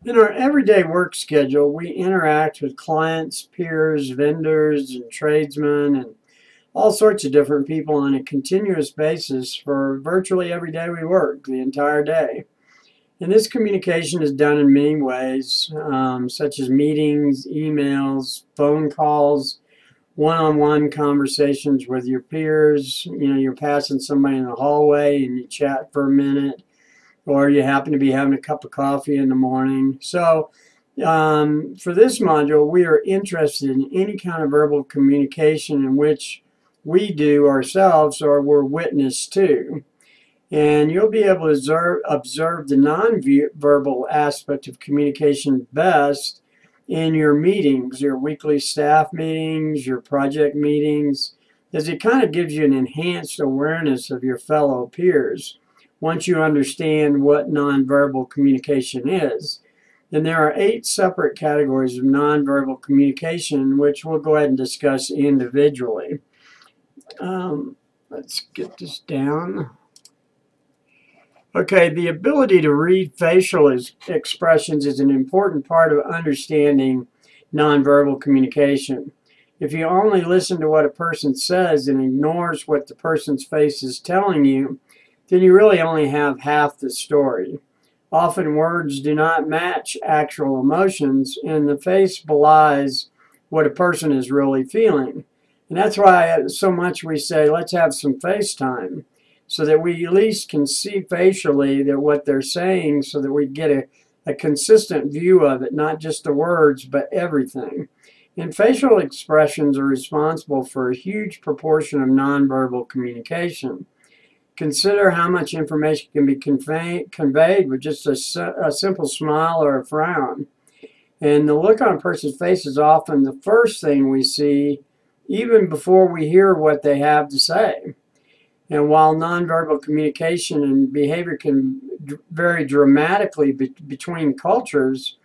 In our everyday work schedule, we interact with clients, peers, vendors, and tradesmen, and all sorts of different people on a continuous basis for virtually every day we work, the entire day. And this communication is done in many ways, such as meetings, emails, phone calls, one-on-one conversations with your peers. You're passing somebody in the hallway and you chat for a minute, or you happen to be having a cup of coffee in the morning. So for this module, we are interested in any kind of verbal communication in which we do ourselves or we're witness to. And you'll be able to observe the nonverbal aspect of communication best in your meetings, your weekly staff meetings, your project meetings, as it kind of gives you an enhanced awareness of your fellow peers once you understand what nonverbal communication is. Then there are 8 separate categories of nonverbal communication, which we'll go ahead and discuss individually. Let's get this down. Okay, the ability to read facial expressions is an important part of understanding nonverbal communication. If you only listen to what a person says and ignores what the person's face is telling you, then you really only have half the story. Often words do not match actual emotions, and the face belies what a person is really feeling. And that's why so much we say, let's have some face time, so that we at least can see facially that what they're saying, so that we get a consistent view of it, not just the words, but everything. And facial expressions are responsible for a huge proportion of nonverbal communication. Consider how much information can be conveyed with just a simple smile or a frown. And the look on a person's face is often the first thing we see, even before we hear what they have to say. And while nonverbal communication and behavior can vary dramatically between cultures,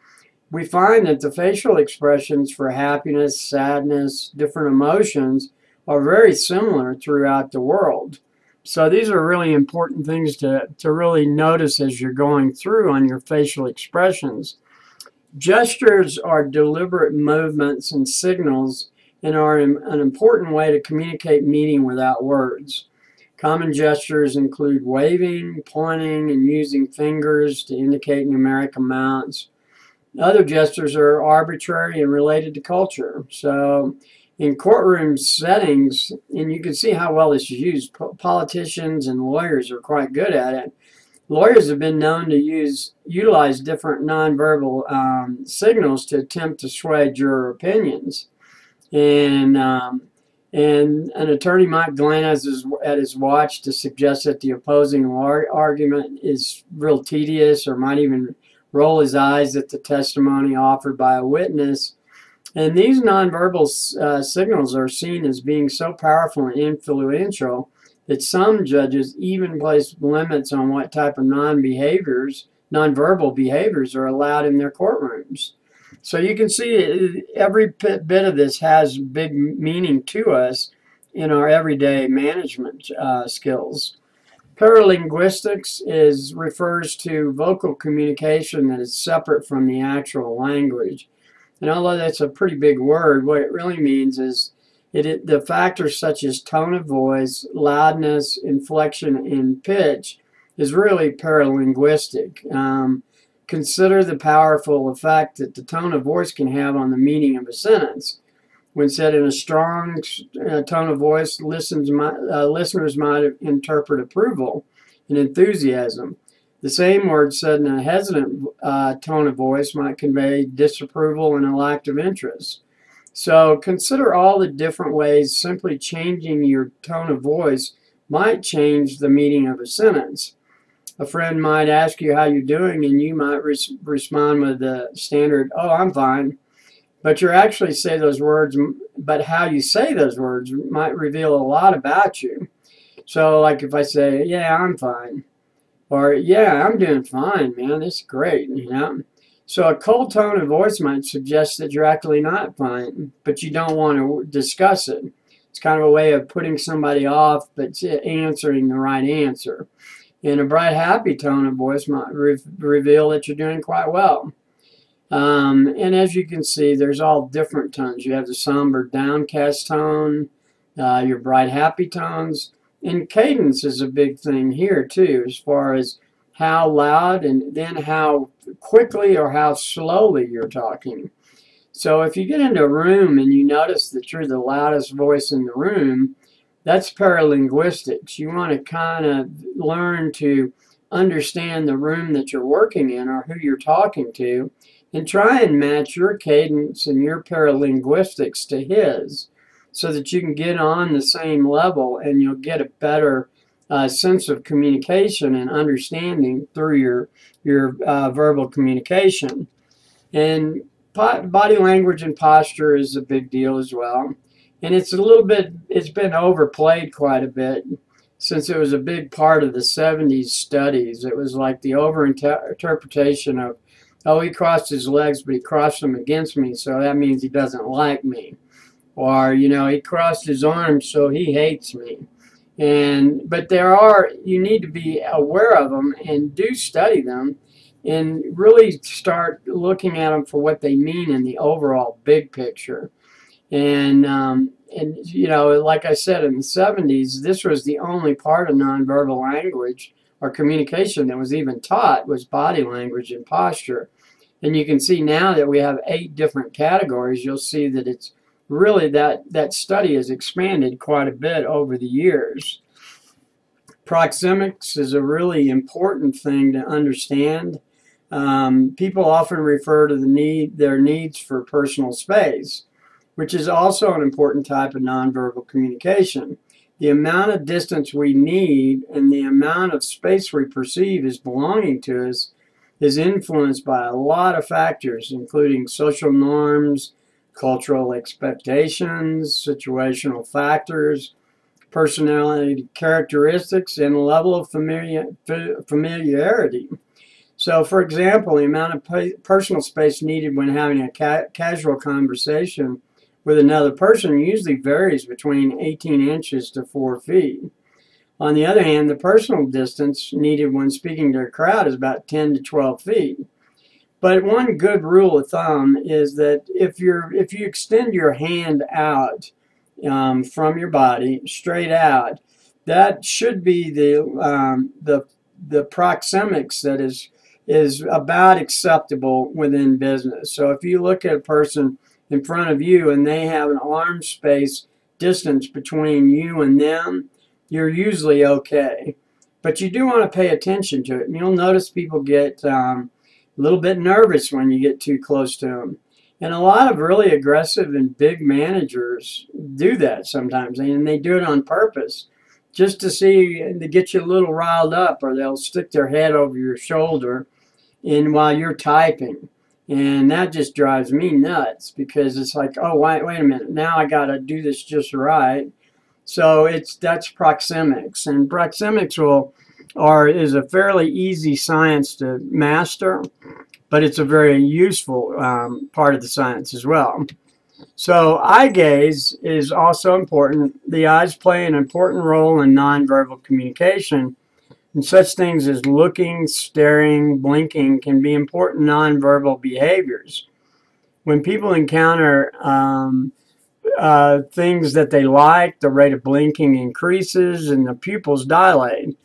we find that the facial expressions for happiness, sadness, different emotions are very similar throughout the world. So these are really important things to really notice as you're going through on your facial expressions. Gestures are deliberate movements and signals and are an important way to communicate meaning without words. Common gestures include waving, pointing, and using fingers to indicate numeric amounts. Other gestures are arbitrary and related to culture. So in courtroom settings, and you can see how well this is used, politicians and lawyers are quite good at it. Lawyers have been known to utilize different nonverbal signals to attempt to sway juror opinions. And an attorney might glance at his watch to suggest that the opposing argument is real tedious, or might even roll his eyes at the testimony offered by a witness. And these nonverbal signals are seen as being so powerful and influential that some judges even place limits on what type of nonverbal behaviors are allowed in their courtrooms. So you can see every bit of this has big meaning to us in our everyday management skills. Paralinguistics refers to vocal communication that is separate from the actual language. And although that's a pretty big word, what it really means is the factors such as tone of voice, loudness, inflection, and pitch is really paralinguistic. Consider the powerful effect that the tone of voice can have on the meaning of a sentence. When said in a strong tone of voice, listeners might interpret approval and enthusiasm. The same word said in a hesitant tone of voice might convey disapproval and a lack of interest. So consider all the different ways simply changing your tone of voice might change the meaning of a sentence. A friend might ask you how you're doing, and you might respond with the standard, "Oh, I'm fine." But you actually say those words, but how you say those words might reveal a lot about you. So like if I say, "Yeah, I'm fine," or "Yeah, I'm doing fine, man, it's great," So a cold tone of voice might suggest that you're actually not fine, but you don't want to discuss it. It's kind of a way of putting somebody off, but answering the right answer. And a bright, happy tone of voice might reveal that you're doing quite well. And as you can see, there's all different tones. You have the somber, downcast tone, your bright, happy tones. And cadence is a big thing here, too, as far as how loud and then how quickly or how slowly you're talking. So if you get into a room and you notice that you're the loudest voice in the room, that's paralinguistics. You want to kind of learn to understand the room that you're working in or who you're talking to, and try and match your cadence and your paralinguistics to his so that you can get on the same level and you'll get a better sense of communication and understanding through your verbal communication. And body language and posture is a big deal as well. And it's been overplayed quite a bit since it was a big part of the 70s studies. It was like the overinterpretation of, oh, he crossed his legs, but he crossed them against me, so that means he doesn't like me. Or, you know, he crossed his arms, so he hates me. But you need to be aware of them and do study them and really start looking at them for what they mean in the overall big picture. And you know, like I said, in the 70s, this was the only part of nonverbal language or communication that was even taught, was body language and posture. And you can see now that we have 8 different categories. You'll see that it's really that study has expanded quite a bit over the years. Proxemics is a really important thing to understand. People often refer to their needs for personal space, which is also an important type of nonverbal communication. The amount of distance we need and the amount of space we perceive as belonging to us is influenced by a lot of factors, including social norms, cultural expectations, situational factors, personality characteristics, and level of familiarity. So, for example, the amount of personal space needed when having a casual conversation with another person usually varies between 18 inches to 4 feet. On the other hand, the personal distance needed when speaking to a crowd is about 10 to 12 feet. But one good rule of thumb is that if you extend your hand out from your body straight out, that should be the proxemics that is about acceptable within business. So if you look at a person in front of you and they have an arm space distance between you and them, you're usually okay. But you do want to pay attention to it. And you'll notice people get a little bit nervous when you get too close to them. And a lot of really aggressive and big managers do that sometimes. And they do it on purpose just to get you a little riled up, or they'll stick their head over your shoulder while you're typing. And that just drives me nuts, because it's like, oh, wait a minute, now I got to do this just right. So that's proxemics, and proxemics is a fairly easy science to master, but it's a very useful part of the science as well. So eye gaze is also important. The eyes play an important role in nonverbal communication, and such things as looking, staring, blinking can be important nonverbal behaviors. When people encounter things that they like, the rate of blinking increases and the pupils dilate.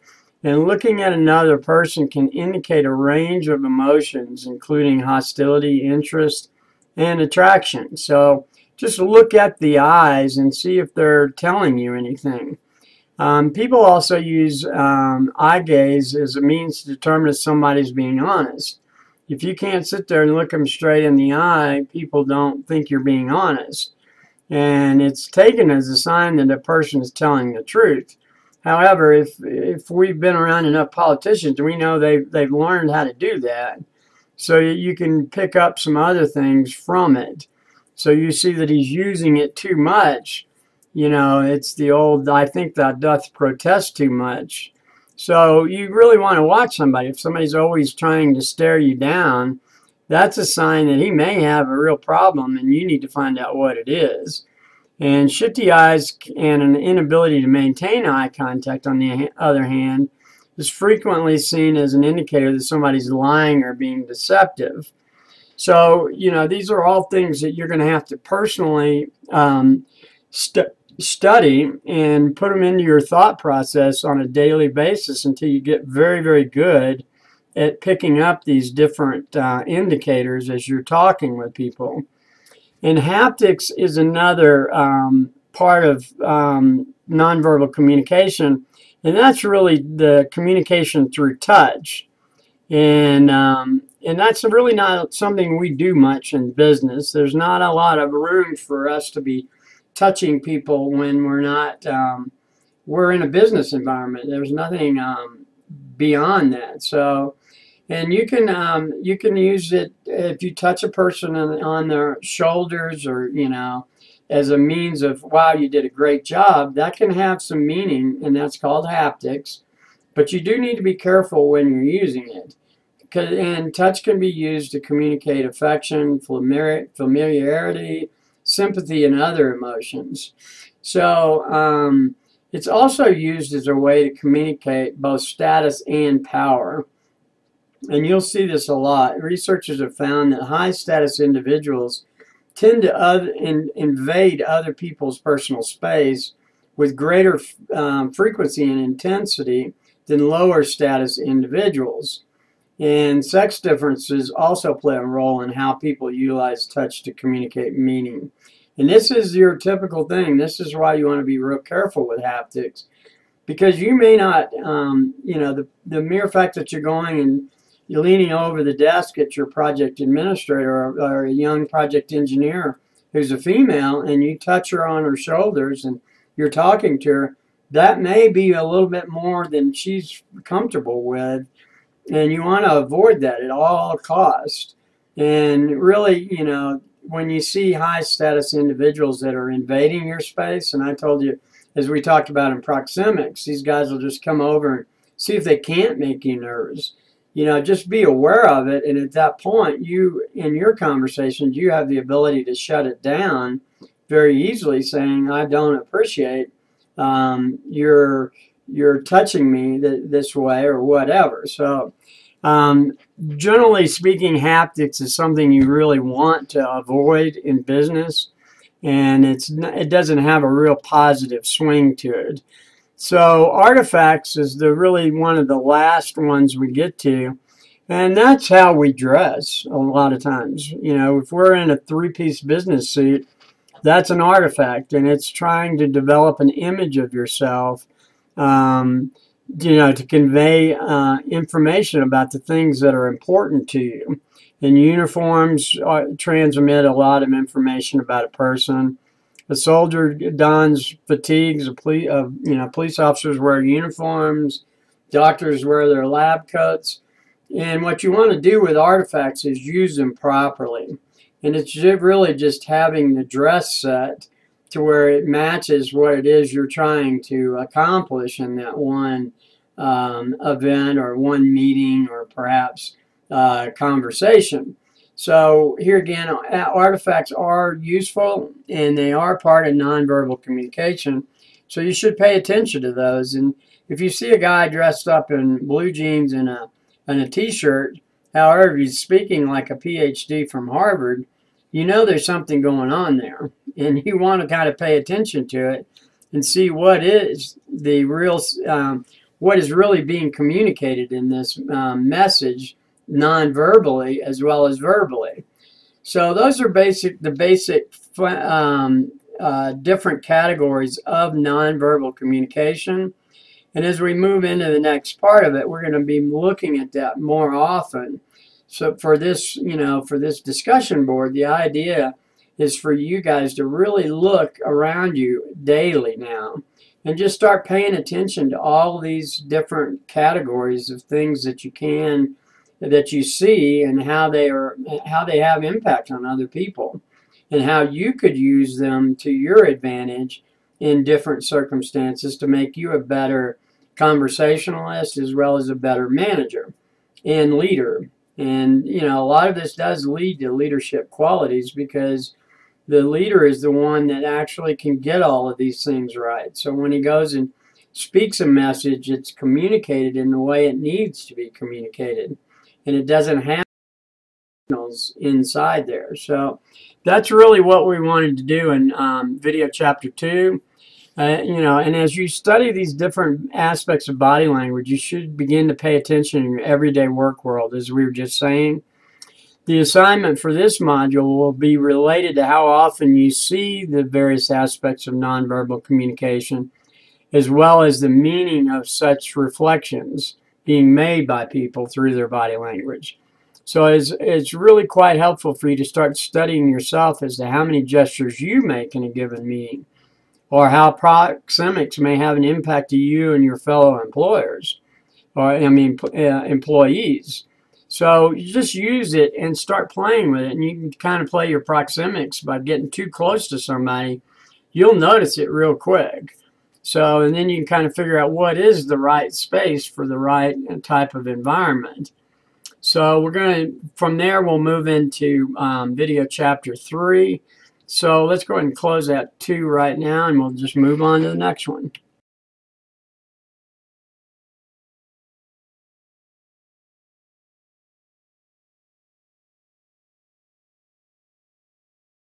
And looking at another person can indicate a range of emotions, including hostility, interest, and attraction. So just look at the eyes and see if they're telling you anything. People also use eye gaze as a means to determine if somebody's being honest. If you can't sit there and look them straight in the eye, people don't think you're being honest. And it's taken as a sign that a person is telling the truth. However, if we've been around enough politicians, we know they've learned how to do that. So you can pick up some other things from it. So you see that he's using it too much. You know, it's the old, I think thou doth protest too much. So you really want to watch somebody. If somebody's always trying to stare you down, that's a sign that he may have a real problem, and you need to find out what it is. And shifty eyes and an inability to maintain eye contact, on the other hand, is frequently seen as an indicator that somebody's lying or being deceptive. So, you know, these are all things that you're going to have to personally study and put them into your thought process on a daily basis until you get very, very good at picking up these different indicators as you're talking with people. And haptics is another part of nonverbal communication, and that's really the communication through touch. And that's really not something we do much in business. There's not a lot of room for us to be touching people when we're not, we're in a business environment. There's nothing beyond that. So, and you can use it if you touch a person on their shoulders, or, you know, as a means of, wow, you did a great job. That can have some meaning, and that's called haptics. But you do need to be careful when you're using it. And touch can be used to communicate affection, familiarity, sympathy, and other emotions. So it's also used as a way to communicate both status and power. And you'll see this a lot. Researchers have found that high status individuals tend to invade other people's personal space with greater frequency and intensity than lower status individuals. And sex differences also play a role in how people utilize touch to communicate meaning. And this is your typical thing. This is why you want to be real careful with haptics, because you may not, you know, the mere fact that you're going and you're leaning over the desk at your project administrator or a young project engineer who's a female, and you touch her on her shoulders and you're talking to her, that may be a little bit more than she's comfortable with. And you want to avoid that at all costs. And really, you know, when you see high status individuals that are invading your space, and I told you, as we talked about in proxemics, these guys will just come over and see if they can't make you nervous. You know, just be aware of it. And at that point, you, in your conversations, you have the ability to shut it down very easily, saying, I don't appreciate you're touching me this way, or whatever. So generally speaking, haptics is something you really want to avoid in business, and it doesn't have a real positive swing to it. So artifacts is really one of the last ones we get to, and that's how we dress a lot of times. You know, if we're in a three-piece business suit, that's an artifact, and it's trying to develop an image of yourself, you know, to convey information about the things that are important to you. And uniforms transmit a lot of information about a person. A soldier dons fatigues. You know, police officers wear uniforms. Doctors wear their lab coats. And what you want to do with artifacts is use them properly. And it's really just having the dress set to where it matches what it is you're trying to accomplish in that one event or one meeting, or perhaps conversation. So here again, artifacts are useful, and they are part of nonverbal communication. So you should pay attention to those. And if you see a guy dressed up in blue jeans and a t-shirt, however, he's speaking like a PhD from Harvard, you know there's something going on there. And you want to kind of pay attention to it and see what is the real, what is really being communicated in this message, non-verbally as well as verbally. So those are the basic different categories of nonverbal communication. And as we move into the next part of it, we're going to be looking at that more often. So for this, you know, for this discussion board, the idea is for you guys to really look around you daily now and just start paying attention to all these different categories of things that you see, and how they have impact on other people, and how you could use them to your advantage in different circumstances to make you a better conversationalist as well as a better manager and leader. And, you know, a lot of this does lead to leadership qualities, because the leader is the one that actually can get all of these things right. So when he goes and speaks a message, it's communicated in the way it needs to be communicated. And it doesn't have inside there. So that's really what we wanted to do in video chapter 2. And as you study these different aspects of body language, you should begin to pay attention in your everyday work world, as we were just saying. The assignment for this module will be related to how often you see the various aspects of nonverbal communication, as well as the meaning of such reflections being made by people through their body language. So it's really quite helpful for you to start studying yourself as to how many gestures you make in a given meeting, or how proxemics may have an impact to you and your fellow employers, or employees. So you just use it and start playing with it, and you can kind of play your proxemics by getting too close to somebody. You'll notice it real quick. So, and then you can kind of figure out what is the right space for the right type of environment. So we're going to, from there, we'll move into video chapter 3. So let's go ahead and close out 2 right now, and we'll just move on to the next one.